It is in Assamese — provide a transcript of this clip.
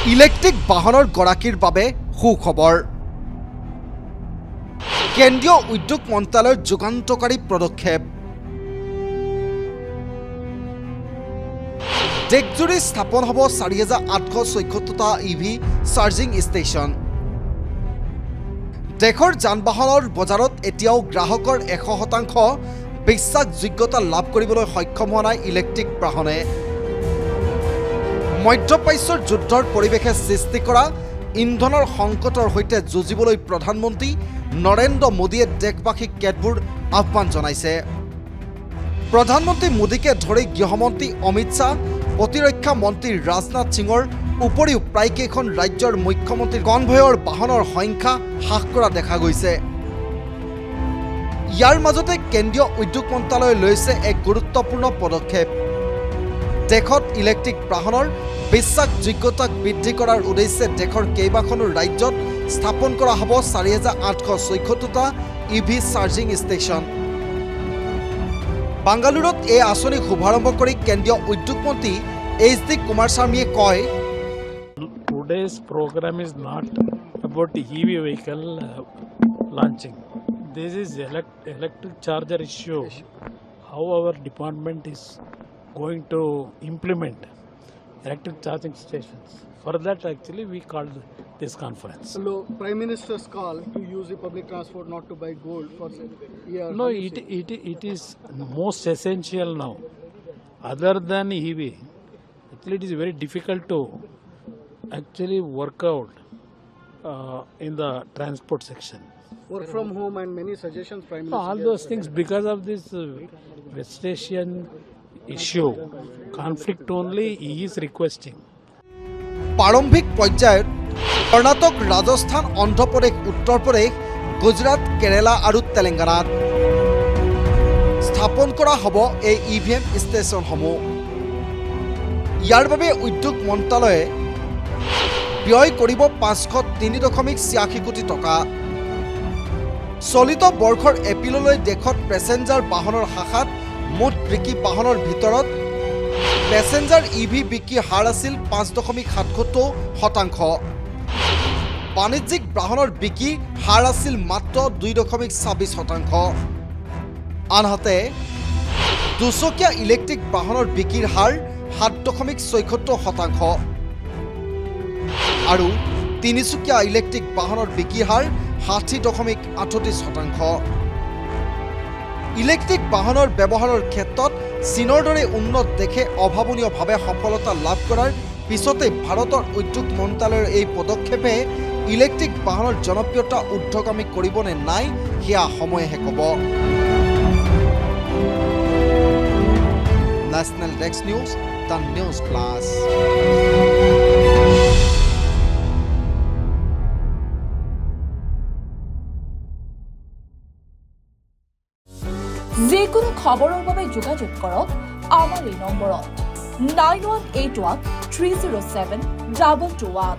ইলেক্ট্ৰিক বাহনৰ গৰাকীৰ বাবে সুখবৰ। কেন্দ্ৰীয় উদ্যোগ মন্ত্ৰালয়ৰ যুগান্তকাৰী পদক্ষেপ। দেশজুৰি স্থাপন হ'ব 4,876টা ইভি চাৰ্জিং ষ্টেচন। দেশৰ যান বাহনৰ বজাৰত এতিয়াও গ্ৰাহকৰ 100% বিশ্বাসযোগ্যতা লাভ কৰিবলৈ সক্ষম হোৱা নাই ইলেক্ট্ৰিক বাহনে। মধ্যপ্ৰাচ্যৰ যুদ্ধৰ পৰিৱেশে সৃষ্টি কৰা ইন্ধনৰ সংকটৰ সৈতে যুঁজিবলৈ প্ৰধানমন্ত্ৰী নৰেন্দ্ৰ মোদীয়ে দেশবাসীক কেতবোৰ আহ্বান জনাইছে। প্ৰধানমন্ত্ৰী মোদীকে ধৰি গৃহমন্ত্ৰী অমিত শ্বাহ, প্ৰতিৰক্ষা মন্ত্ৰী ৰাজনাথ সিঙৰ উপৰিও প্ৰায়কেইখন ৰাজ্যৰ মুখ্যমন্ত্ৰীৰ কনভয়ৰ বাহনৰ সংখ্যা হ্ৰাস কৰা দেখা গৈছে। ইয়াৰ মাজতে কেন্দ্ৰীয় উদ্যোগ মন্ত্ৰালয়ে লৈছে এক গুৰুত্বপূৰ্ণ পদক্ষেপ। দেশত ইলেক্ট্ৰিক বাহনৰ বিশ্বাসযোগ্যতাক বৃদ্ধি কৰাৰ উদ্দেশ্যে দেশৰ কেইবাখনো ৰাজ্যত স্থাপন কৰা হ'ব 4,876টা ইভি চাৰ্জিং ষ্টেচন। বাংগালুৰুত এই আঁচনি শুভাৰম্ভ কৰি কেন্দ্ৰীয় উদ্যোগ মন্ত্ৰী HD কুমাৰস্বামীয়ে কয়, Today's program is not about EV vehicle launching. This is electric charger issue. How our department is going to implement electric charging stations. For that, actually, we called this conference. Hello, Prime Minister's call to use the public transport, not to buy gold for years. No, it is most essential now. Other than EV, actually, it is very difficult to actually work out in the transport section. Work from home and many suggestions, Prime No, Minister. all those things because of this vegetation issue, conflict only he is requesting. প্ৰাৰম্ভিক পৰ্যায়ত কৰ্ণাটক, ৰাজস্থান, অন্ধ্ৰপ্ৰদেশ, উত্তৰ প্ৰদেশ, গুজৰাট, কেৰালা আৰু তেলেংগানাত স্থাপন কৰা হ'ব এই EVM ষ্টেচনসমূহ। ইয়াৰ বাবে উদ্যোগ মন্ত্ৰালয়ে ব্যয় কৰিব 503.86 কোটি টকা। চলিত বৰ্ষৰ এপ্ৰিললৈ দেশত পেছেঞ্জাৰ বাহনৰ শাখাত মুঠ বিক্ৰী বাহনৰ ভিতৰত পেছেঞ্জাৰ ইভি বিক্ৰীৰ হাৰ আছিল 5.77%। বাণিজ্যিক বাহনৰ বিক্ৰীৰ হাৰ আছিল মাত্ৰ 2.26%। আনহাতে দুচকীয়া ইলেক্ট্ৰিক বাহনৰ বিক্ৰীৰ হাৰ 7.76% আৰু তিনিচকীয়া ইলেক্ট্ৰিক বাহনৰ বিক্ৰীৰ হাৰ 60.38%। ইলেক্ট্ৰিক বাহনৰ ব্যৱহাৰৰ ক্ষেত্ৰত চীনৰ দৰে উন্নত দেশে অভাৱনীয়ভাৱে সফলতা লাভ কৰাৰ পিছতে ভাৰতৰ উদ্যোগ মন্ত্ৰালয়ৰ এই পদক্ষেপে ইলেক্ট্ৰিক বাহনৰ জনপ্ৰিয়তা ঊৰ্ধ্বগামী কৰিবনে নাই সেয়া সময়েহে ক'ব। National desk news, the news plus. যিকোনো খবৰৰ বাবে যোগাযোগ কৰক আমাৰ এই নম্বৰত 9181 307 221।